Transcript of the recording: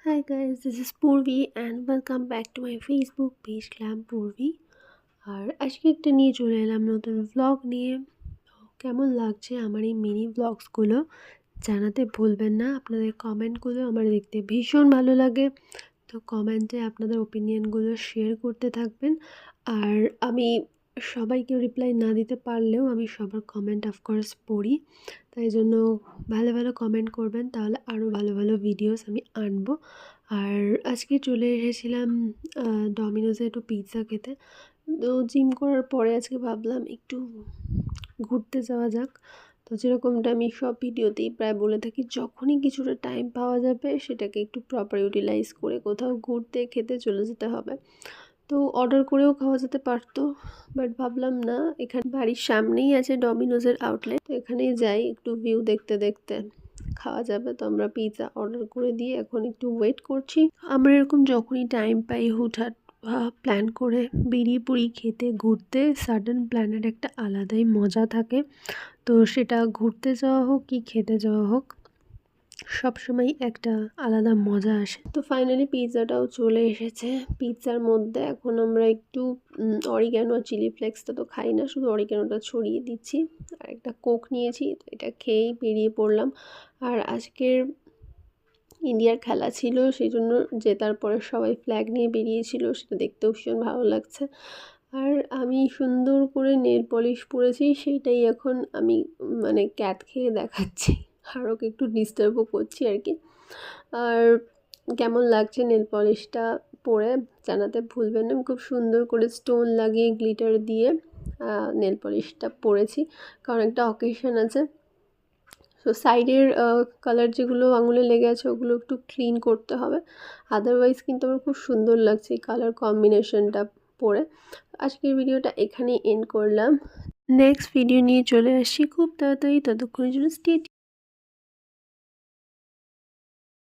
Hi guys, this is Purvi and welcome back to my Facebook page Glam Purvi। আর আজকে একটা নিয়ে চলে এলাম নতুন ভ্লগ নিয়ে। কেমন লাগছে আমার এই মিনি ভ্লগসগুলো জানাতে ভুলবেন না। আপনাদের কমেন্টগুলো আমার দেখতে ভীষণ ভালো লাগে, তো কমেন্টে আপনাদের ওপিনিয়নগুলো শেয়ার করতে থাকবেন। আর আমি সবাইকে রিপ্লাই না দিতে পারলেও আমি সবার কমেন্ট অফকোর্স পড়ি, তাই জন্য ভালো ভালো কমেন্ট করবেন, তাহলে আরও ভালো ভালো ভিডিওস আমি আনবো। আর আজকে চলে এসেছিলাম ডমিনোজে একটু পিৎজা খেতে। তো জিম করার পরে আজকে ভাবলাম একটু ঘুরতে যাওয়া যাক। তো যেরকমটা আমি সব ভিডিওতেই প্রায় বলে থাকি, যখনই কিছুটা টাইম পাওয়া যাবে সেটাকে একটু প্রপার ইউটিলাইজ করে কোথাও ঘুরতে খেতে চলে যেতে হবে। তো অর্ডার করেও খাওয়া যেতে পারতো, বাট ভাবলাম না, এখানে বাড়ির সামনেই আছে ডমিনোজের আউটলেট, তো এখানেই যাই, একটু ভিউ দেখতে দেখতে খাওয়া যাবে। তো আমরা পিৎজা অর্ডার করে দিয়ে এখন একটু ওয়েট করছি। আমরা এরকম যখনই টাইম পাই হুটহাট প্ল্যান করে বেরিয়ে পড়ি খেতে ঘুরতে। সাডেন প্ল্যানের একটা আলাদাই মজা থাকে, তো সেটা ঘুরতে যাওয়া হোক কি খেতে যাওয়া হোক, সবসময় একটা আলাদা মজা আসে। তো ফাইনালি পিৎজাটাও চলে এসেছে। পিৎজার মধ্যে এখন আমরা একটু অরিগ্যানো আর চিলি ফ্লেক্সটা তো খাই না, শুধু অরিগ্যানোটা ছড়িয়ে দিচ্ছি। আর একটা কোক নিয়েছি, তো এটা খেয়েই বেরিয়ে পড়লাম। আর আজকের ইন্ডিয়ার খেলা ছিল, সেই জন্য জেতার পরে সবাই ফ্ল্যাগ নিয়ে বেরিয়েছিল, সেটা দেখতেও ভীষণ ভালো লাগছে। আর আমি সুন্দর করে নেল পলিশ পরেছি, সেইটাই এখন আমি মানে ক্যাট খেয়ে দেখাচ্ছি, আর ওকে একটু ডিস্টার্বও করছি আর কি। আর কেমন লাগছে নেল পলিশটা পরে জানাতে ভুলবেন না। আমি খুব সুন্দর করে স্টোন লাগিয়ে গ্লিটার দিয়ে নেল পলিশটা পরেছি, কারণ একটা অকেশন আছে। সো সাইডের কালার যেগুলো আঙুলে লেগে আছে ওগুলো একটু ক্লিন করতে হবে, আদারওয়াইজ কিন্তু আমার খুব সুন্দর লাগছে এই কালার কম্বিনেশনটা পরে। আজকের ভিডিওটা এখানেই এন্ড করলাম, নেক্সট ভিডিও নিয়ে চলে আসছি খুব তাড়াতাড়ি। ততক্ষণের জন্য স্টে